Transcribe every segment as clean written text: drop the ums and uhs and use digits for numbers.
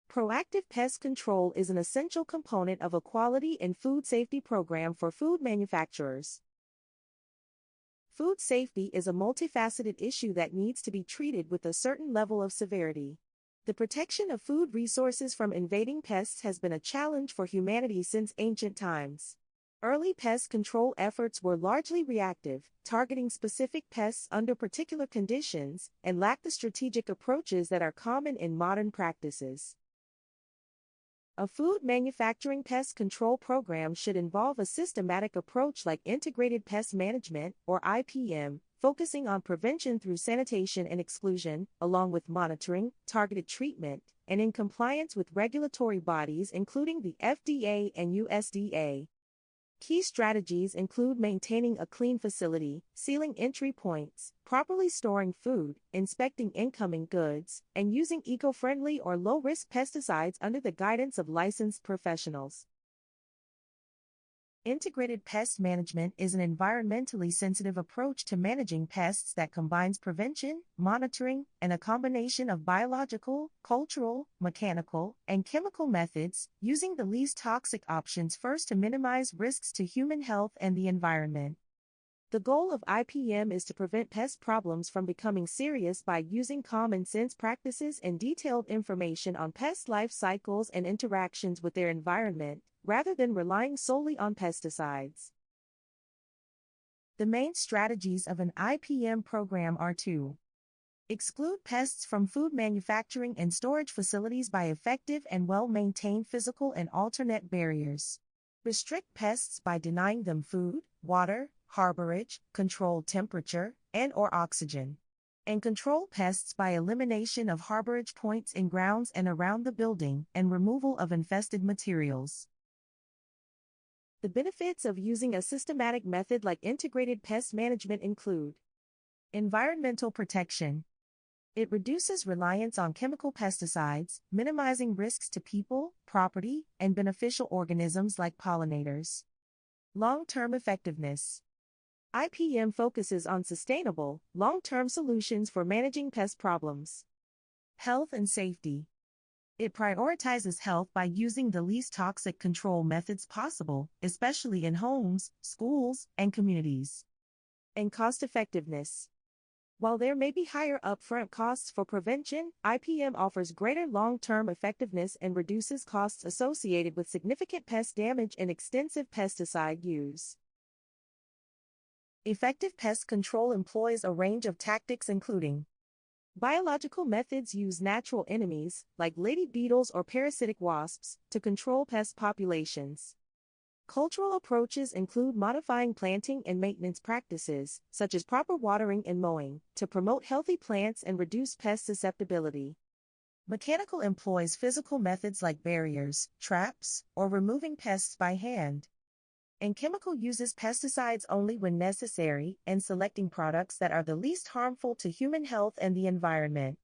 Proactive pest control is an essential component of a quality and food safety program for food manufacturers. Food safety is a multifaceted issue that needs to be treated with a certain level of severity. The protection of food resources from invading pests has been a challenge for humanity since ancient times. Early pest control efforts were largely reactive, targeting specific pests under particular conditions, and lacked the strategic approaches that are common in modern practices. A food manufacturing pest control program should involve a systematic approach like integrated pest management, or IPM, focusing on prevention through sanitation and exclusion, along with monitoring, targeted treatment, and in compliance with regulatory bodies including the FDA and USDA. Key strategies include maintaining a clean facility, sealing entry points, properly storing food, inspecting incoming goods, and using eco-friendly or low-risk pesticides under the guidance of licensed professionals. Integrated pest management is an environmentally sensitive approach to managing pests that combines prevention, monitoring, and a combination of biological, cultural, mechanical, and chemical methods, using the least toxic options first to minimize risks to human health and the environment. The goal of IPM is to prevent pest problems from becoming serious by using common sense practices and detailed information on pest life cycles and interactions with their environment, rather than relying solely on pesticides. The main strategies of an IPM program are to exclude pests from food manufacturing and storage facilities by effective and well-maintained physical and alternate barriers. Restrict pests by denying them food, water, harborage, controlled temperature, and/or oxygen. And control pests by elimination of harborage points in grounds and around the building and removal of infested materials. The benefits of using a systematic method like integrated pest management include environmental protection. It reduces reliance on chemical pesticides, minimizing risks to people, property, and beneficial organisms like pollinators. Long-term effectiveness. IPM focuses on sustainable, long-term solutions for managing pest problems. Health and safety. It prioritizes health by using the least toxic control methods possible, especially in homes, schools, and communities. And cost effectiveness. While there may be higher upfront costs for prevention, IPM offers greater long-term effectiveness and reduces costs associated with significant pest damage and extensive pesticide use. Effective pest control employs a range of tactics including biological methods use natural enemies, like lady beetles or parasitic wasps, to control pest populations. Cultural approaches include modifying planting and maintenance practices, such as proper watering and mowing, to promote healthy plants and reduce pest susceptibility. Mechanical employs physical methods like barriers, traps, or removing pests by hand. And chemical uses pesticides only when necessary and selecting products that are the least harmful to human health and the environment.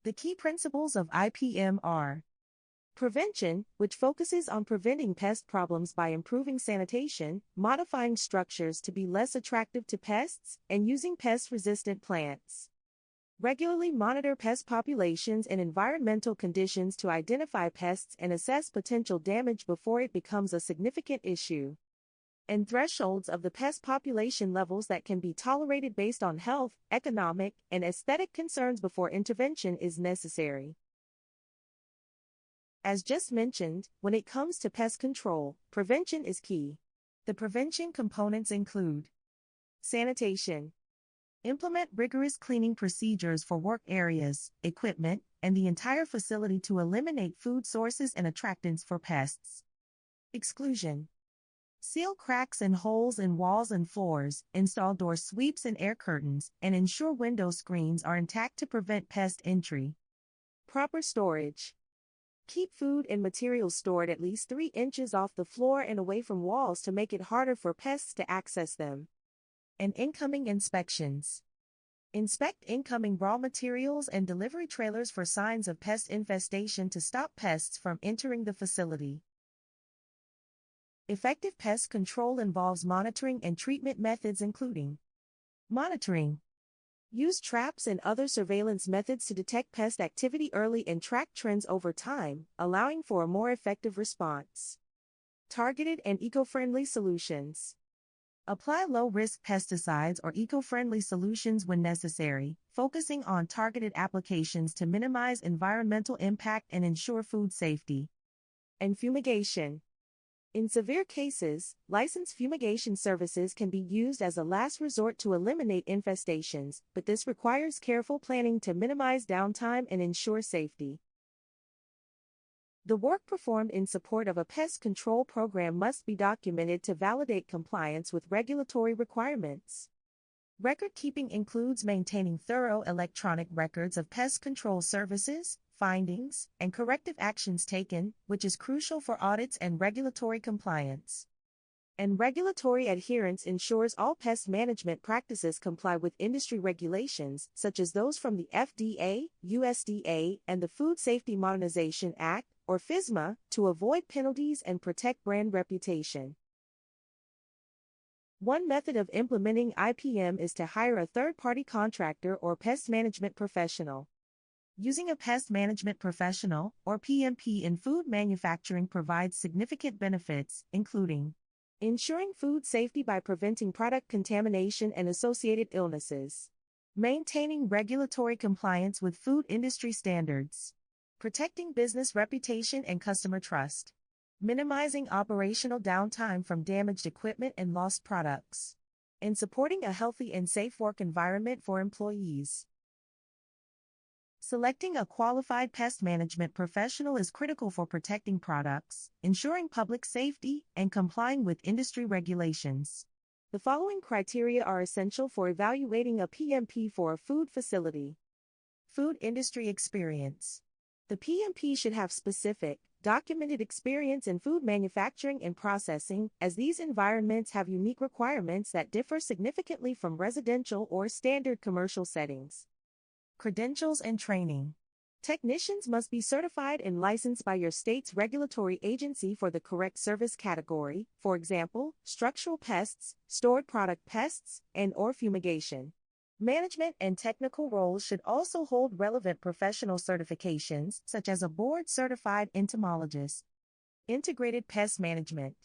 The key principles of IPM are prevention, which focuses on preventing pest problems by improving sanitation, modifying structures to be less attractive to pests, and using pest-resistant plants. Regularly monitor pest populations and environmental conditions to identify pests and assess potential damage before it becomes a significant issue. And thresholds of the pest population levels that can be tolerated based on health, economic, and aesthetic concerns before intervention is necessary. As just mentioned, when it comes to pest control, prevention is key. The prevention components include sanitation. Implement rigorous cleaning procedures for work areas, equipment, and the entire facility to eliminate food sources and attractants for pests. Exclusion. Seal cracks and holes in walls and floors, install door sweeps and air curtains, and ensure window screens are intact to prevent pest entry. Proper storage. Keep food and materials stored at least 3 inches off the floor and away from walls to make it harder for pests to access them. And incoming inspections. Inspect incoming raw materials and delivery trailers for signs of pest infestation to stop pests from entering the facility. Effective pest control involves monitoring and treatment methods including monitoring. Use traps and other surveillance methods to detect pest activity early and track trends over time, allowing for a more effective response. Targeted and eco-friendly solutions. Apply low-risk pesticides or eco-friendly solutions when necessary, focusing on targeted applications to minimize environmental impact and ensure food safety. And fumigation. In severe cases, licensed fumigation services can be used as a last resort to eliminate infestations, but this requires careful planning to minimize downtime and ensure safety. The work performed in support of a pest control program must be documented to validate compliance with regulatory requirements. Record keeping includes maintaining thorough electronic records of pest control services, findings, and corrective actions taken, which is crucial for audits and regulatory compliance. And regulatory adherence ensures all pest management practices comply with industry regulations, such as those from the FDA, USDA, and the Food Safety Modernization Act, or FSMA, to avoid penalties and protect brand reputation. One method of implementing IPM is to hire a third-party contractor or pest management professional. Using a pest management professional, or PMP, in food manufacturing provides significant benefits, including ensuring food safety by preventing product contamination and associated illnesses, maintaining regulatory compliance with food industry standards, protecting business reputation and customer trust, minimizing operational downtime from damaged equipment and lost products, and supporting a healthy and safe work environment for employees. Selecting a qualified pest management professional is critical for protecting products, ensuring public safety, and complying with industry regulations. The following criteria are essential for evaluating a PMP for a food facility. Food industry experience. The PMP should have specific, documented experience in food manufacturing and processing, as these environments have unique requirements that differ significantly from residential or standard commercial settings. Credentials and training. Technicians must be certified and licensed by your state's regulatory agency for the correct service category, for example, structural pests, stored product pests, and/or fumigation. Management and technical roles should also hold relevant professional certifications, such as a board-certified entomologist. Integrated pest management.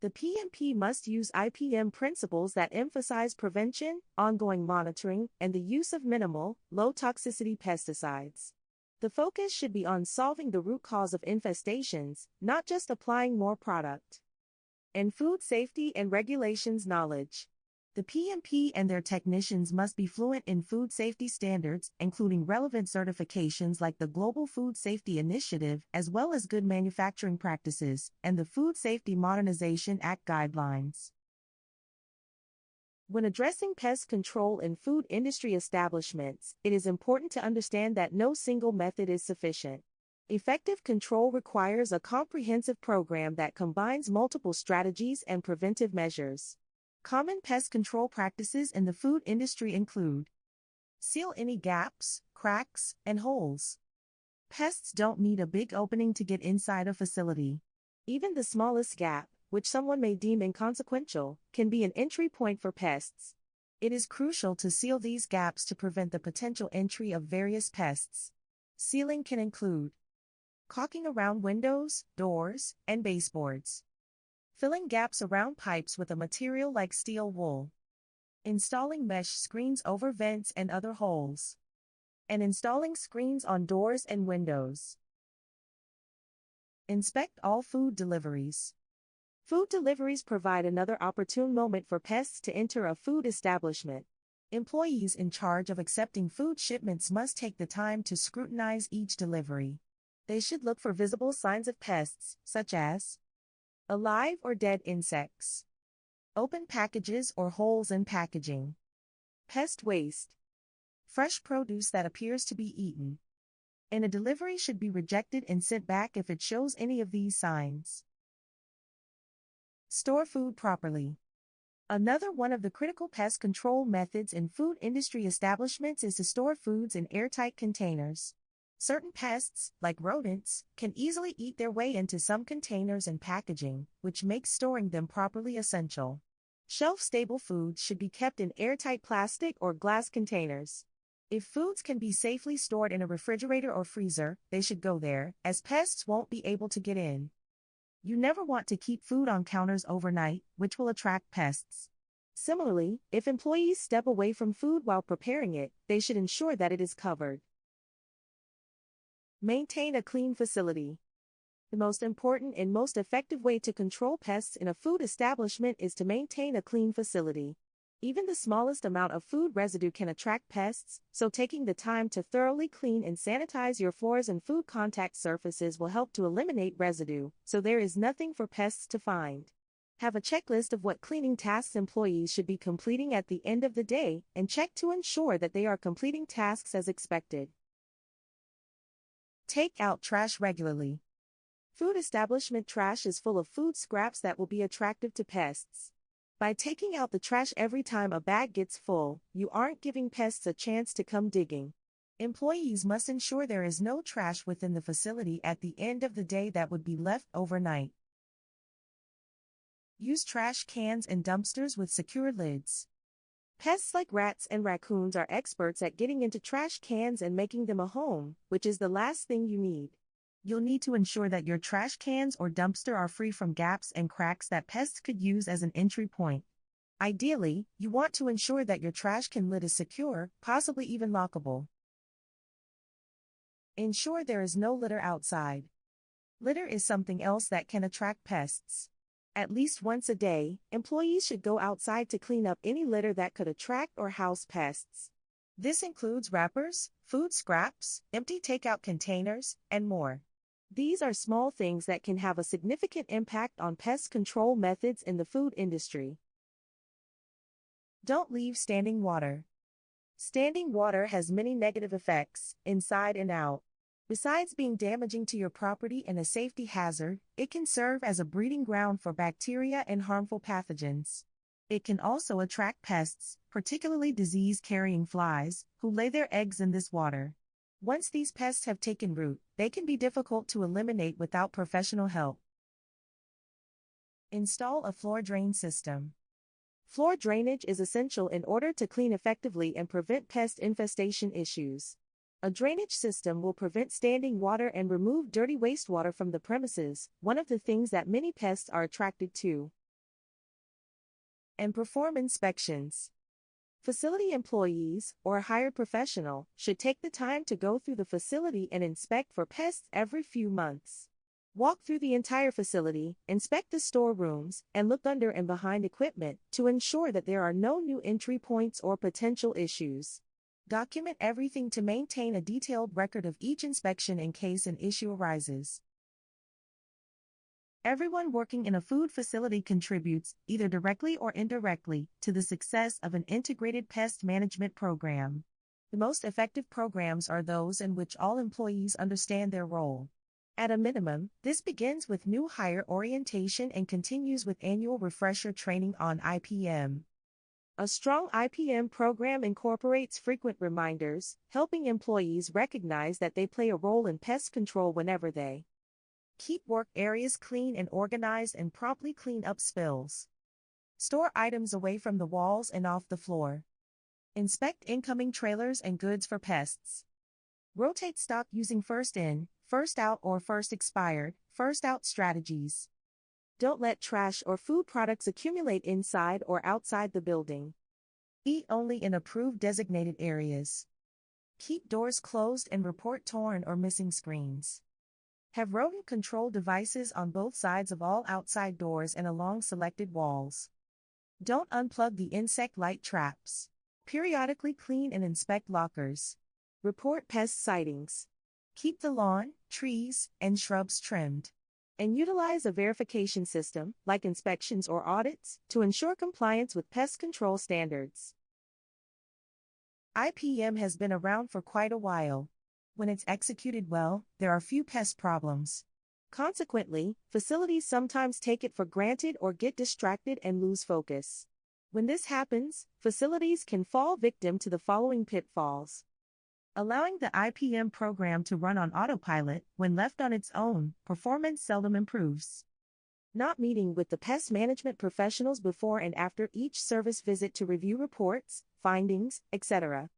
The PMP must use IPM principles that emphasize prevention, ongoing monitoring, and the use of minimal, low-toxicity pesticides. The focus should be on solving the root cause of infestations, not just applying more product. And food safety and regulations knowledge. The PMP and their technicians must be fluent in food safety standards, including relevant certifications like the Global Food Safety Initiative, as well as good manufacturing practices, and the Food Safety Modernization Act guidelines. When addressing pest control in food industry establishments, it is important to understand that no single method is sufficient. Effective control requires a comprehensive program that combines multiple strategies and preventive measures. Common pest control practices in the food industry include: seal any gaps, cracks, and holes. Pests don't need a big opening to get inside a facility. Even the smallest gap, which someone may deem inconsequential, can be an entry point for pests. It is crucial to seal these gaps to prevent the potential entry of various pests. Sealing can include caulking around windows, doors, and baseboards, filling gaps around pipes with a material like steel wool, installing mesh screens over vents and other holes, and installing screens on doors and windows. Inspect all food deliveries. Food deliveries provide another opportune moment for pests to enter a food establishment. Employees in charge of accepting food shipments must take the time to scrutinize each delivery. They should look for visible signs of pests, such as alive or dead insects, open packages or holes in packaging, pest waste, fresh produce that appears to be eaten, and a delivery should be rejected and sent back if it shows any of these signs. Store food properly. Another one of the critical pest control methods in food industry establishments is to store foods in airtight containers. Certain pests, like rodents, can easily eat their way into some containers and packaging, which makes storing them properly essential. Shelf-stable foods should be kept in airtight plastic or glass containers. If foods can be safely stored in a refrigerator or freezer, they should go there, as pests won't be able to get in. You never want to keep food on counters overnight, which will attract pests. Similarly, if employees step away from food while preparing it, they should ensure that it is covered. Maintain a clean facility. The most important and most effective way to control pests in a food establishment is to maintain a clean facility. Even the smallest amount of food residue can attract pests, so taking the time to thoroughly clean and sanitize your floors and food contact surfaces will help to eliminate residue, so there is nothing for pests to find. Have a checklist of what cleaning tasks employees should be completing at the end of the day, and check to ensure that they are completing tasks as expected. Take out trash regularly. Food establishment trash is full of food scraps that will be attractive to pests. By taking out the trash every time a bag gets full, you aren't giving pests a chance to come digging. Employees must ensure there is no trash within the facility at the end of the day that would be left overnight. Use trash cans and dumpsters with secure lids. Pests like rats and raccoons are experts at getting into trash cans and making them a home, which is the last thing you need. You'll need to ensure that your trash cans or dumpster are free from gaps and cracks that pests could use as an entry point. Ideally, you want to ensure that your trash can lid is secure, possibly even lockable. Ensure there is no litter outside. Litter is something else that can attract pests. At least once a day, employees should go outside to clean up any litter that could attract or house pests. This includes wrappers, food scraps, empty takeout containers, and more. These are small things that can have a significant impact on pest control methods in the food industry. Don't leave standing water. Standing water has many negative effects, inside and out. Besides being damaging to your property and a safety hazard, it can serve as a breeding ground for bacteria and harmful pathogens. It can also attract pests, particularly disease-carrying flies, who lay their eggs in this water. Once these pests have taken root, they can be difficult to eliminate without professional help. Install a floor drain system. Floor drainage is essential in order to clean effectively and prevent pest infestation issues. A drainage system will prevent standing water and remove dirty wastewater from the premises, one of the things that many pests are attracted to. And perform inspections. Facility employees, or a hired professional, should take the time to go through the facility and inspect for pests every few months. Walk through the entire facility, inspect the storerooms, and look under and behind equipment to ensure that there are no new entry points or potential issues. Document everything to maintain a detailed record of each inspection in case an issue arises. Everyone working in a food facility contributes, either directly or indirectly, to the success of an integrated pest management program. The most effective programs are those in which all employees understand their role. At a minimum, this begins with new hire orientation and continues with annual refresher training on IPM. A strong IPM program incorporates frequent reminders, helping employees recognize that they play a role in pest control whenever they keep work areas clean and organized and promptly clean up spills. Store items away from the walls and off the floor. Inspect incoming trailers and goods for pests. Rotate stock using first in, first out or first expired, first out strategies. Don't let trash or food products accumulate inside or outside the building. Eat only in approved designated areas. Keep doors closed and report torn or missing screens. Have rodent control devices on both sides of all outside doors and along selected walls. Don't unplug the insect light traps. Periodically clean and inspect lockers. Report pest sightings. Keep the lawn, trees, and shrubs trimmed. And utilize a verification system, like inspections or audits, to ensure compliance with pest control standards. IPM has been around for quite a while. When it's executed well, there are few pest problems. Consequently, facilities sometimes take it for granted or get distracted and lose focus. When this happens, facilities can fall victim to the following pitfalls. Allowing the IPM program to run on autopilot, when left on its own, performance seldom improves. Not meeting with the pest management professionals before and after each service visit to review reports, findings, etc.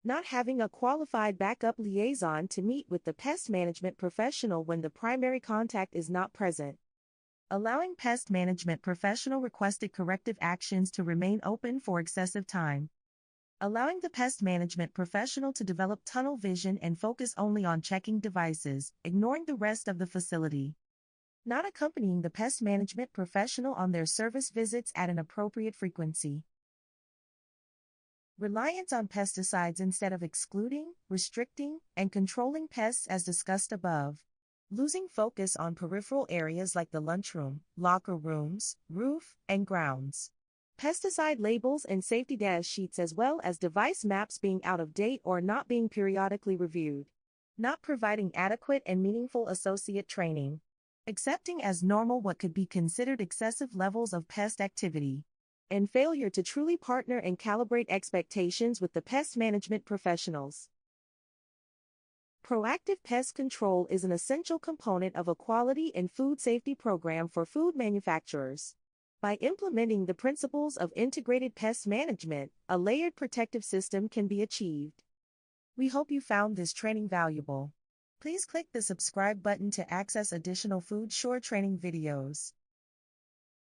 Not having a qualified backup liaison to meet with the pest management professional when the primary contact is not present. Allowing pest management professional requested corrective actions to remain open for excessive time. Allowing the pest management professional to develop tunnel vision and focus only on checking devices, ignoring the rest of the facility. Not accompanying the pest management professional on their service visits at an appropriate frequency. Reliance on pesticides instead of excluding, restricting, and controlling pests as discussed above. Losing focus on peripheral areas like the lunchroom, locker rooms, roof, and grounds. Pesticide labels and safety data sheets as well as device maps being out of date or not being periodically reviewed. Not providing adequate and meaningful associate training. Accepting as normal what could be considered excessive levels of pest activity. And failure to truly partner and calibrate expectations with the pest management professionals. Proactive pest control is an essential component of a quality and food safety program for food manufacturers. By implementing the principles of integrated pest management, a layered protective system can be achieved. We hope you found this training valuable. Please click the subscribe button to access additional Food Sure training videos.